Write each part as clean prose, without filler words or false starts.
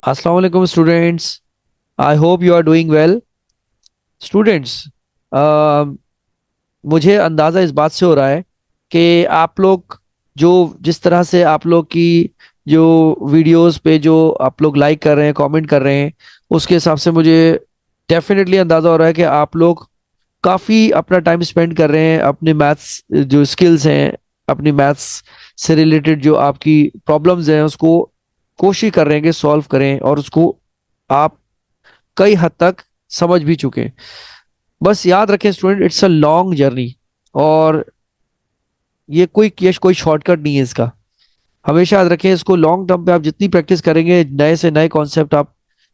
अस्सलाम वालेकुम students. I hope you are doing well. Students, मुझे अंदाज़ा इस बात से हो रहा है कि आप लोग जो जिस तरह से आप लोग की जो वीडियोस पे जो आप लोग लाइक कर रहे हैं, कमेंट कर रहे हैं, उसके हिसाब से मुझे डेफिनेटली अंदाज़ा हो रहा है कि आप लोग काफ़ी अपना टाइम स्पेंड कर रहे हैं अपने मैथ्स जो स्किल्स हैं, अपनी मैथ्स से रिलेटेड जो आपकी प्रॉब्लम्स हैं उसको कोशिश कर रहे हैं कि सॉल्व करें, और उसको आप कई हद तक समझ भी चुके हैं। बस याद रखें student, it's a long journey, और ये कोई शॉर्टकट नहीं है इसका। हमेशा याद रखें इसको, लॉन्ग टर्म पे आप जितनी प्रैक्टिस करेंगे, नए से नए कॉन्सेप्ट आप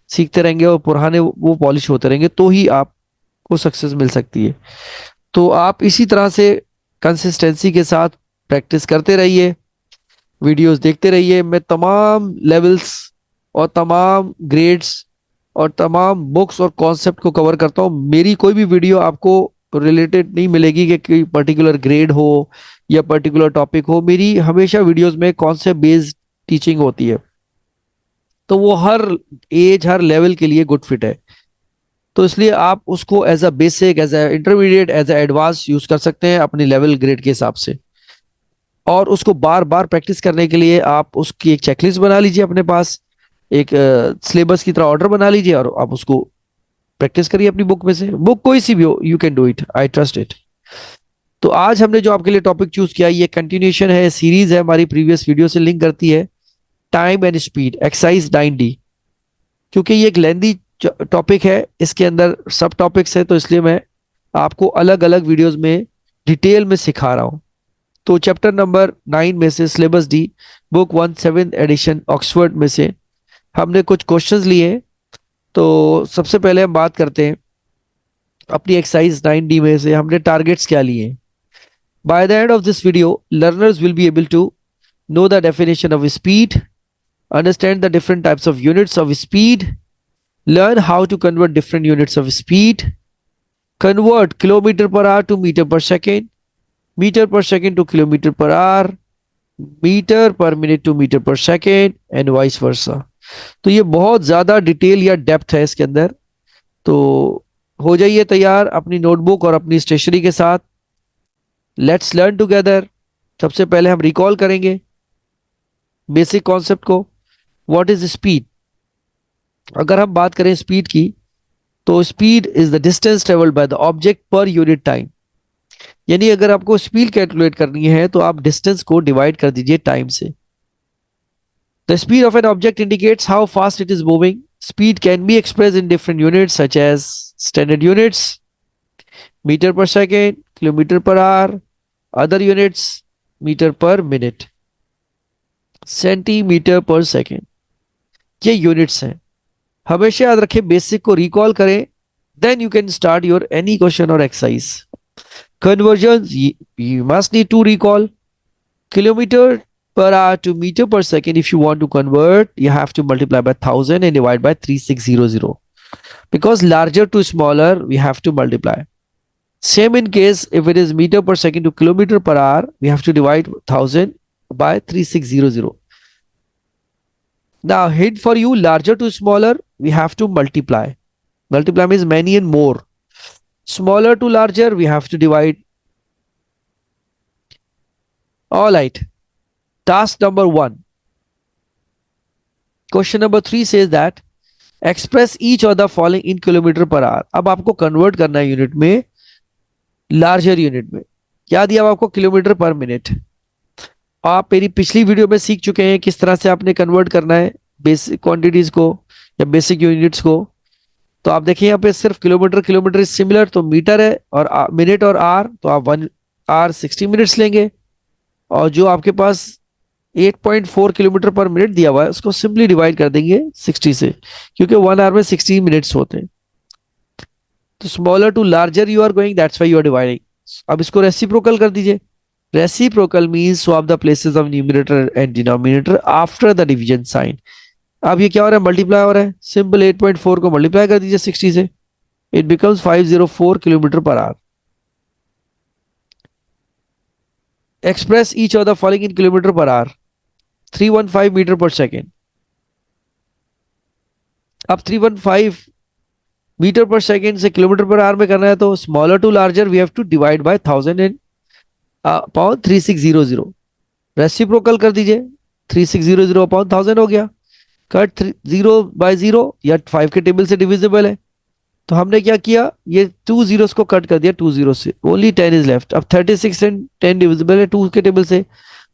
सीखते रहेंगे और पुराने वो पॉलिश होते रहेंगे, तो ही आपको सक्सेस मिल सकती है। तो आप इसी तरह से कंसिस्टेंसी के साथ प्रैक्टिस करते रहिए, वीडियोस देखते रहिए। मैं तमाम लेवल्स और तमाम ग्रेड्स और तमाम बुक्स और कॉन्सेप्ट को कवर करता हूँ। मेरी कोई भी वीडियो आपको रिलेटेड नहीं मिलेगी कि कोई पर्टिकुलर ग्रेड हो या पर्टिकुलर टॉपिक हो। मेरी हमेशा वीडियोस में कॉन्सेप्ट बेस्ड टीचिंग होती है, तो वो हर एज हर लेवल के लिए गुड फिट है। तो इसलिए आप उसको as a basic, as a intermediate, as a advance use कर सकते हैं अपनी लेवल ग्रेड के हिसाब से। और उसको बार बार प्रैक्टिस करने के लिए आप उसकी एक चेकलिस्ट बना लीजिए अपने पास, एक सिलेबस की तरह ऑर्डर बना लीजिए, और आप उसको प्रैक्टिस करिए अपनी बुक में से। बुक कोई सी भी हो, you can do it, I trust it. तो आज हमने जो आपके लिए टॉपिक चूज किया, ये कंटिन्यूशन है, सीरीज है, हमारी प्रीवियस वीडियो से लिंक करती है। Time and speed, exercise 9D। क्योंकि ये एक लेंदी टॉपिक है, इसके अंदर सब टॉपिक्स है, तो इसलिए मैं आपको अलग अलग वीडियोस में डिटेल में सिखा रहा हूँ। तो चैप्टर नंबर 9 में से syllabus D, book 1 7th edition Oxford में से हमने कुछ क्वेश्चंस लिए हैं। तो सबसे पहले हम बात करते हैं अपनी एक्सरसाइज 9D में से हमने टारगेट्स क्या लिए हैं। By the end of this video, learners will be able to know the definition of speed, understand the different types of units of speed, learn how to convert different units of speed, convert kilometer per hour to meter per second, meter per second to kilometer per hour, metre per minute to metre per second, and vice versa. तो ये बहुत ज्यादा detail या depth है इसके अंदर। तो हो जाइए तैयार अपनी नोटबुक और अपनी स्टेशनरी के साथ। Let's learn together. सबसे पहले हम रिकॉल करेंगे बेसिक कॉन्सेप्ट को। What is speed? अगर हम बात करें स्पीड की, तो speed is the distance travelled by the object per unit time. यानी अगर आपको स्पीड कैलकुलेट करनी है तो आप डिस्टेंस को डिवाइड कर दीजिए टाइम से। The speed of an object indicates how fast it is moving. Speed can be expressed in different units such as standard units, meter per second, kilometer per hour, other units, meter per minute, centimetre per second. ये units हैं। हमेशा याद रखें, basic को recall करें, then you can start your any question और exercise. Conversion, you must need to recall kilometer per hour to meter per second. If you want to convert, you have to multiply by 1000 and divide by 3600, because larger to smaller we have to multiply. Same in case if it is meter per second to kilometer per hour, we have to divide 1000 by 3600. Now hint for you, larger to smaller we have to multiply. Multiply means many and more. Smaller to larger we have to divide. All right, task number 1. Question number 3 says that express each of the following in kilometre per our. अब आपको convert करना है unit में, larger unit में। क्या दिया हुआ आपको? Kilometre per minute. आप मेरी पिछली वीडियो में सीख चुके हैं किस तरह से आपने कन्वर्ट करना है बेसिक क्वांटिटीज को या बेसिक यूनिट्स को। तो आप देखिए यहाँ पे सिर्फ किलोमीटर, किलोमीटर इज सिमिलर, तो मीटर है, और मिनट और आर, तो आप 1 आवर 60 मिनट्स लेंगे। और जो आपके पास 8.4 किलोमीटर पर मिनट दिया हुआ है उसको सिंपली डिवाइड कर देंगे 60 से, क्योंकि 1 आवर में 60 मिनट्स होते हैं। तो smaller to larger you are going, that's why you are dividing. अब इसको रेसिप्रोकल कर दीजिए। Reciprocal means swap the places of numerator and denominator after the division sign. अब ये क्या हो रहा है? मल्टीप्लाई हो रहा है। सिंपल 8.4 को मल्टीप्लाई कर दीजिए 60 से, it becomes 504 kilometre per hour. Express each of the following in kilometre per hour. 315 metre per second, अब 315 मीटर पर सेकेंड से किलोमीटर पर आवर में करना है, तो smaller to larger we have to divide by 1000 in upon 3600। Reciprocal कर दीजिए, 3600 upon 1000 हो गया। कट 0/0 या 5 के टेबल से डिविजिबल है, तो हमने क्या किया, ये 2 जीरोस को कट कर दिया, 2 जीरो से ओनली 10 इज लेफ्ट। अब 36 एंड 10 डिविजिबल है 2 के टेबल से,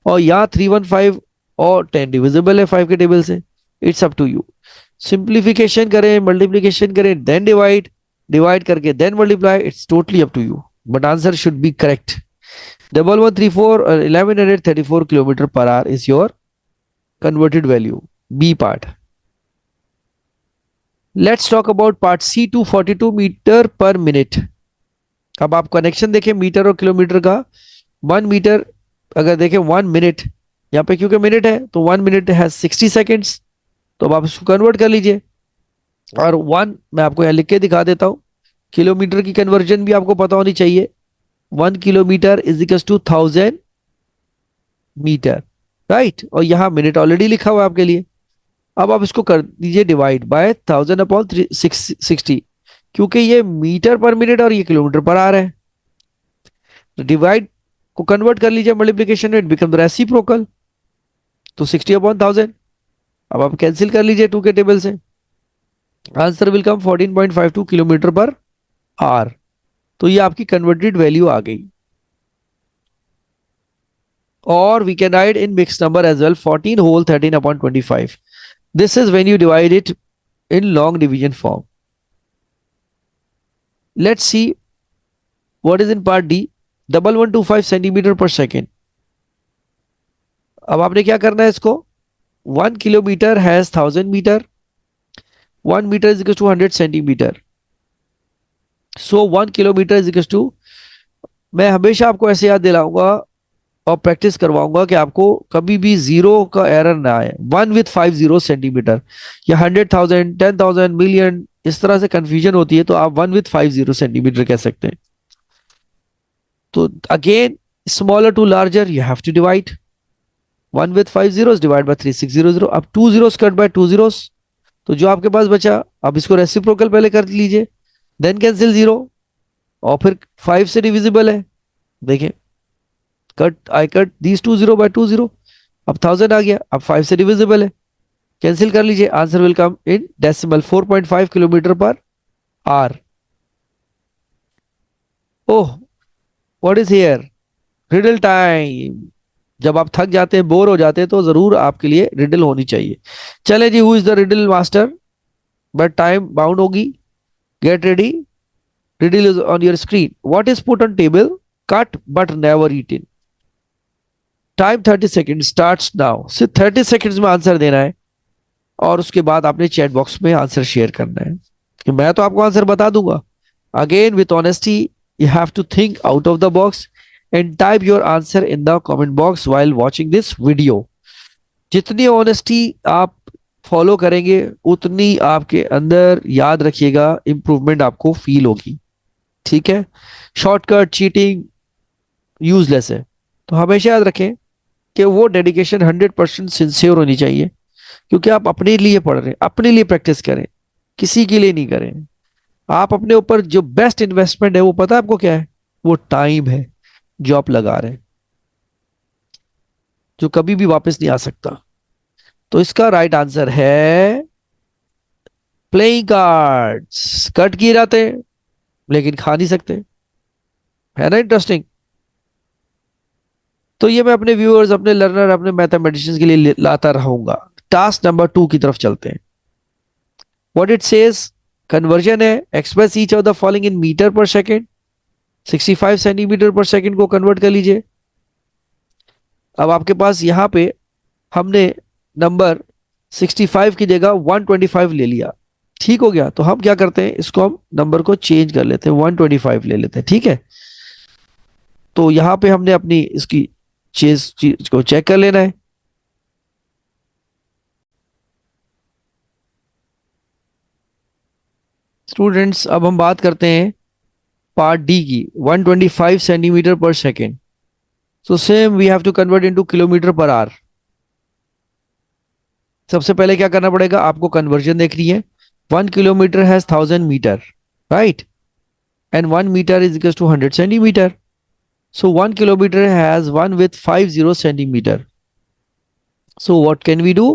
और यहाँ 315 और 10 डिविजिबल है 5 के टेबल से। It's up to you, simplification करें, मल्टीप्लीकेशन करें, देन डिवाइड, डिवाइड करके then multiply, it's totally up to you, but answer should be correct. 1134 1134 kilometre per hour is your converted value, B part. Let's talk about part C, 242 metre per minute. अब आप connection देखें metre और kilometre का। 1 metre अगर देखें 1 minute, यहाँ पे क्योंकि मिनट है तो 1 मिनट है 60 सेकेंड्स, तो अब आप इसको कन्वर्ट कर लीजिए। और वन मैं आपको यहाँ लिख के दिखा देता हूँ, किलोमीटर की कन्वर्जन भी आपको पता होनी चाहिए। 1 kilometre is equal to 1000 metre, right, और यहाँ मिनट ऑलरेडी लिखा हुआ है आपके लिए। अब आप इसको कर दीजिए डिवाइड बाय 1000 अपॉन 60, क्योंकि ये मीटर पर मिनट और ये किलोमीटर पर आ रहा है, तो डिवाइड को कन्वर्ट कर लीजिए मल्टीप्लिकेशन में, इट बिकम रेसिप्रोकल, तो 60 अपॉन 1000। अब आप कैंसिल कर लीजिए 2 के टेबल से, answer will come 14.52 kilometre per hour. तो ये आपकी कन्वर्टेड वैल्यू आ गई। और we can write in mix number as well, 14 whole 13 upon 25। This is when you divide it in long division form. Let's see what is in part D, 1125 centimeter per second. अब आपने क्या करना है इसको, 1 kilometre has 1000 metre, 1 metre is equal to 100 centimetre, so 1 kilometre is equal to, मैं हमेशा आपको ऐसे याद दिलाऊंगा और प्रैक्टिस करवाऊंगा कि आपको कभी भी जीरो का एरर ना आए। 1 with 50 सेंटीमीटर, या 100,000 10,000 मिलियन इस तरह से कंफ्यूजन होती है, तो आप 1 with 50 सेंटीमीटर कह सकते हैं। तो again smaller to larger you have to divide, 1 with 5 zeros divide by 3600। अब 2 zeros कट बाय 2 zeros, तो जो आपके पास बचा, अब इसको रेसिप्रोकल पहले कर लीजिए, देन कैंसिल 0, और फिर 5 से डिविजिबल है, देखें cut I cut these 2 0 by 2 0, अब 1000 आ गया, अब 5 से डिविजिबल है, कैंसिल कर लीजिए, answer will come in decimal 4.5 kilometre per our. Oh what is here, riddle time. जब आप थक जाते हैं, बोर हो जाते हैं, तो जरूर आपके लिए रिडल होनी चाहिए। चले जी, who is the riddle master, but time bound होगी, get ready. Riddle is on your screen. What is put on table, cut but never eaten. Time 30 second start now. सिर्फ 30 सेकेंड्स में आंसर देना है, और उसके बाद आपने चैट बॉक्स में आंसर शेयर करना है, कि मैं तो आपको आंसर बता दूंगा। Again with honesty you have to think out of the box and type your answer in the comment box while watching this video. जितनी ऑनेस्टी आप फॉलो करेंगे, उतनी आपके अंदर, याद रखिएगा, इंप्रूवमेंट आपको फील होगी, ठीक है। शॉर्टकट चीटिंग यूजलेस है, तो हमेशा याद रखें कि वो डेडिकेशन 100% सिंसियर होनी चाहिए, क्योंकि आप अपने लिए पढ़ रहे हैं, अपने लिए प्रैक्टिस करें, किसी के लिए नहीं करें। आप अपने ऊपर जो बेस्ट इन्वेस्टमेंट है वो पता है आपको क्या है, वो टाइम है जो आप लगा रहे हैं, जो कभी भी वापस नहीं आ सकता। तो इसका राइट आंसर है प्लेइंग कार्ड्स। कट किए जाते हैं लेकिन खा नहीं सकते, है ना इंटरेस्टिंग। तो ये मैं अपने व्यूअर्स, अपने लर्नर, अपने मैथमेटिशियंस के लिए लाता रहूंगा। टास्क नंबर 2 की तरफ चलते हैं। व्हाट इट सेज, कन्वर्जन है, express each of the following in metre per second. 65 centimetre per second को कन्वर्ट कर लीजिए। अब आपके पास यहाँ पे हमने नंबर 65 की जगह 125 ले लिया, ठीक हो गया। तो हम क्या करते हैं, इसको हम नंबर को चेंज कर लेते हैं, 125 ले लेते हैं, ठीक है। तो यहाँ पे हमने अपनी इसकी चीज को चेक कर लेना है। स्टूडेंट्स अब हम बात करते हैं पार्ट डी की, 125 centimetre per second. So same we have to convert into kilometre per hour. सबसे पहले क्या करना पड़ेगा, आपको कन्वर्जन देखनी है। 1 kilometer has 1,000 meter, right? And 1 meter is equals to 100 centimeter. So 1 kilometer has one with 50 centimeter. So what can we do?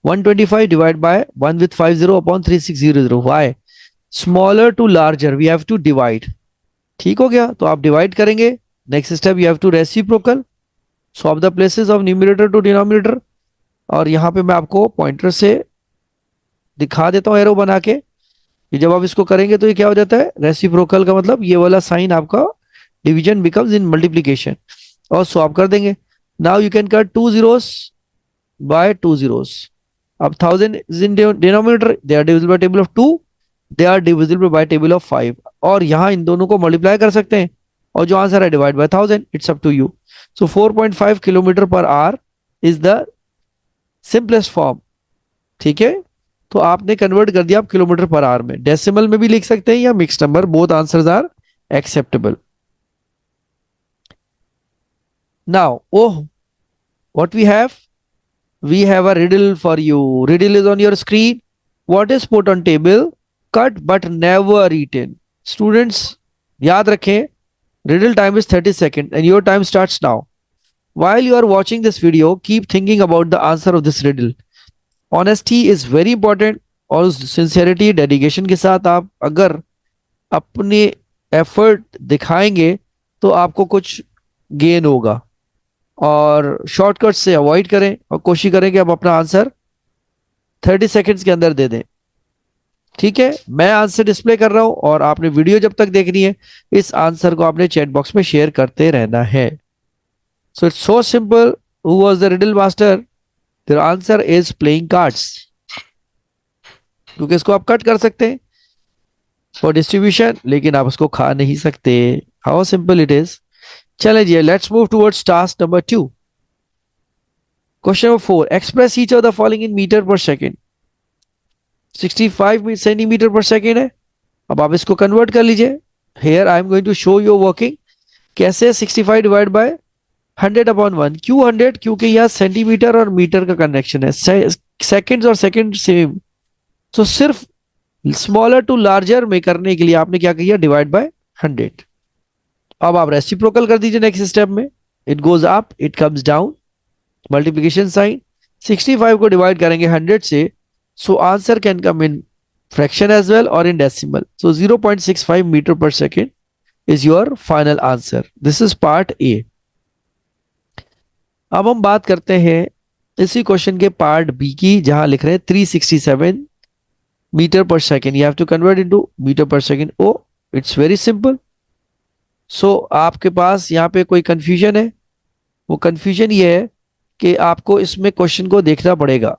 125 divided by 1 with 50 upon 3600. Why? Smaller to larger we have to divide. ठीक हो गया, तो आप divide करेंगे. Next step you have to reciprocal, swap the places of numerator to denominator. और यहाँ पे मैं आपको पॉइंटर से दिखा देता हूँ एरो बना के. ये जब आप इसको करेंगे तो ये क्या हो जाता है? रेसिप्रोकल का मतलब ये वाला साइन आपका डिवीजन बिकम्स इन मल्टीप्लीकेशन. और स्वैप कर देंगे. Now you can cut 2 zeros by 2 zeros. अब 1000 is in denominator, they are divisible by table of 2, they are divisible by table of 5. और यहाँ इन दोनों को मल्टीप्लाई कर सकते हैं और जो आंसर है divide by 1000. It's up to you. So 4.5 kilometre per hour is the simplest form. ठीक है, तो आपने कन्वर्ट कर दिया आप किलोमीटर पर आवर में. डेसिमल में भी लिख सकते हैं या mix number, both answers are acceptable. Now oh, what we have? We have a riddle for you. Riddle is on your screen. What is put on table? Cut but never eaten. Students, याद रखें, riddle time is 30 seconds and your time starts now. While you are watching this video, keep thinking about the answer of this riddle. Honesty is very important. और sincerity, dedication के साथ आप अगर अपने effort दिखाएंगे तो आपको कुछ gain होगा. और शॉर्टकट से अवॉइड करें और कोशिश करें कि आप अपना आंसर 30 सेकंड्स के अंदर दे दें. ठीक है, मैं आंसर डिस्प्ले कर रहा हूं और आपने वीडियो जब तक देखनी है इस आंसर को आपने चैट बॉक्स में शेयर करते रहना है. So it's so simple. Who was the riddle master? Their answer is playing cards. क्योंकि इसको आप कट कर सकते हैं फॉर डिस्ट्रीब्यूशन, लेकिन आप उसको खा नहीं सकते. How simple it is. चलें जी, let's move towards task number 2. Question number 4. Express each of the following in metre per second. 65 centimetre per second है. अब आप इसको कन्वर्ट कर लीजिए. Here I am going to show you working. कैसे? 65 divide by 100 upon 1. क्यों 100? क्योंकि यहाँ सेंटीमीटर और मीटर का कनेक्शन है. सेकेंड्स और सेकेंड सेम. तो सिर्फ स्मॉलर टू लार्जर में करने के लिए आपने क्या किया? Divide by 100. अब आप रेसिप्रोकल कर दीजिए नेक्स्ट स्टेप में. It goes up, it comes down, multiplication sign. 65 को डिवाइड करेंगे 100 से, so answer can come in fraction as well और in decimal. So 0.65 metre per second is your final answer. This is part A. अब हम बात करते हैं इसी क्वेश्चन के पार्ट बी की, जहां लिख रहे हैं 367 metre per second. You have to convert into metre per second. Oh, it's very simple. So आपके पास यहाँ पे कोई कंफ्यूजन है? वो कंफ्यूजन ये है कि आपको इसमें क्वेश्चन को देखना पड़ेगा.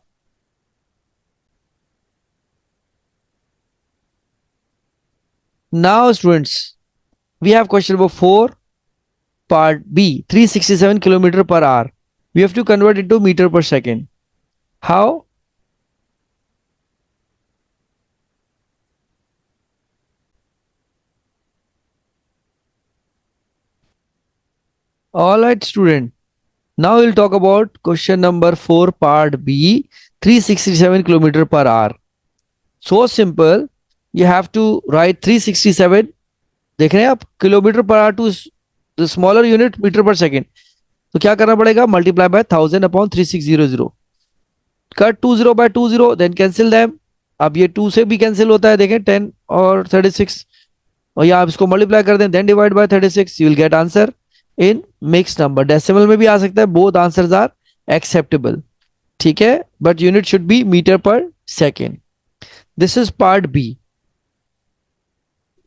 Now students, we have question number 4 part B. 367 kilometre per hour. We have to convert into metre per second. How? All right, student. Now we'll talk about question number 4, part B, 367 kilometer per hour. So simple. You have to write 367. देख रहे हैं आप? Kilometre per hour to smaller unit metre per second. तो क्या करना पड़ेगा? Multiply by 1000 upon 3600. Cut 20 by 20, then cancel them. अब ये 2 से भी कैंसिल होता है, देखें 10 और 36. और यहाँ आप इसको मल्टीप्लाई कर दें, then divide by 36. You will get answer in mix number. Decimal में भी आ सकता है. Both answers are acceptable. ठीक है, but unit should be metre per second. This is part B.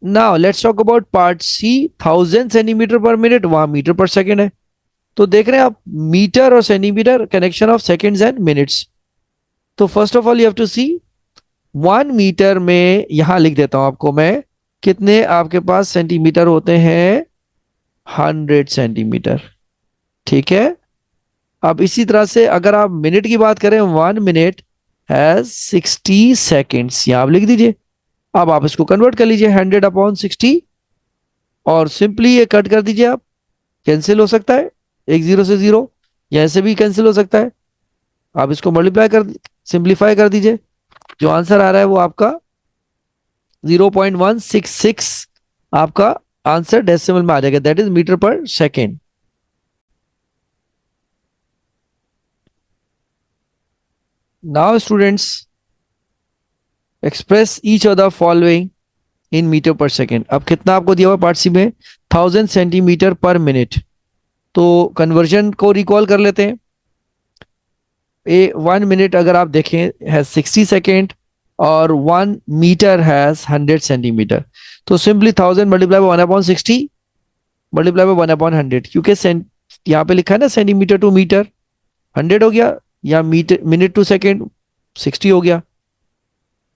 Now let's talk about part C. 1000 centimetre per minute, वहां metre per second है. तो देख रहे हैं आप, मीटर और centimetre, connection of seconds and minutes. तो first of all you have to see 1 metre में, यहां लिख देता हूं आपको मैं, कितने आपके पास सेंटीमीटर होते हैं? 100 सेंटीमीटर. ठीक है. अब इसी तरह से अगर आप मिनट की बात करें, 1 मिनट हैज 60 सेकेंड्स. यहां आप लिख दीजिए. अब आप इसको कन्वर्ट कर लीजिए 100 अपॉन 60 और सिंपली ये कट कर दीजिए. आप कैंसिल हो सकता है, एक 0 से 0, यहां से भी कैंसिल हो सकता है. आप इसको मल्टीप्लाई कर, सिंप्लीफाई कर दीजिए. जो आंसर आ रहा है वो आपका 0.166 आपका आंसर डेसिमल में आ जाएगा, that is metre per second. Now students express each of the following in metre per second. अब कितना आपको दिया हुआ पार्ट सी में, 1000 सेंटीमीटर पर मिनट। तो कन्वर्जन को रिकॉल कर लेते हैं। 1 मिनट अगर आप देखें है 60 सेकेंड और 1 मीटर हैज 100 सेंटीमीटर। तो सिंपली 1000 × 1/60 मल्टीप्लाई बाय 1/100, क्योंकि यहाँ पे लिखा है ना सेंटीमीटर टू मीटर, 100 हो गया, या मीटर मिनट टू सेकेंड 60 हो गया।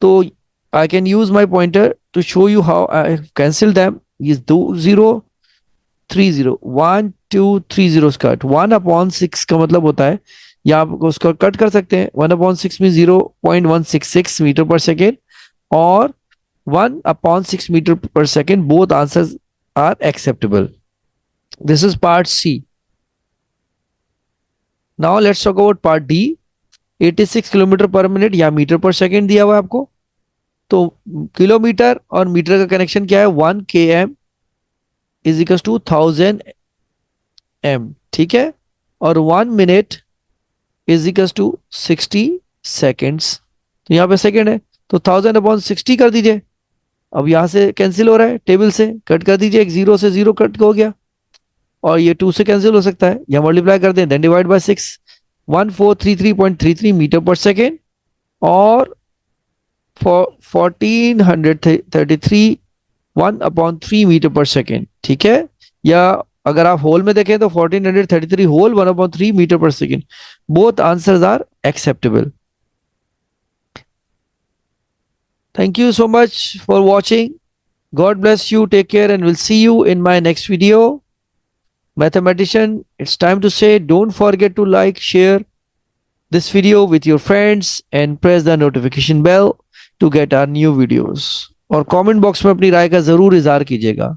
तो I can use my pointer to show you how I cancel them. ये 2 0 3 0 1 2 3 0 कट। 1/6 का मतलब होता है, या आप उसको कट कर सकते हैं, 1/6 में 0.166 मीटर पर सेकेंड और 1/6 metre per second, both answers are acceptable. This is part C. Now let's talk about part D. 86 kilometre per minute या मीटर पर सेकेंड दिया हुआ है आपको। तो किलोमीटर और मीटर का कनेक्शन क्या है, 1 km is equal to 1000 m, ठीक है। और 1 minute is equal to 60 seconds. तो यहाँ पे सेकेंड है, तो 1000/60 कर दीजिए। अब यहां से कैंसिल हो रहा है, टेबल से कट कर दीजिए, एक 0 से 0 कट हो गया, और ये 2 से कैंसिल हो सकता है, या मल्टीप्लाई कर दें, then divide bye 6, 1433.33 metre per second और 1433 1/3 मीटर पर सेकेंड, ठीक है। या अगर आप होल में देखें तो 1433 whole 1/3 metre per second. Both answers are acceptable. Thank you so much for watching. God bless you. Take care and we'll see you in my next video. Mathematician, it's time to say don't forget to like, share this video with your friends and press the notification bell to get our new videos. और comment box में अपनी राय का जरूर इजहार कीजिएगा।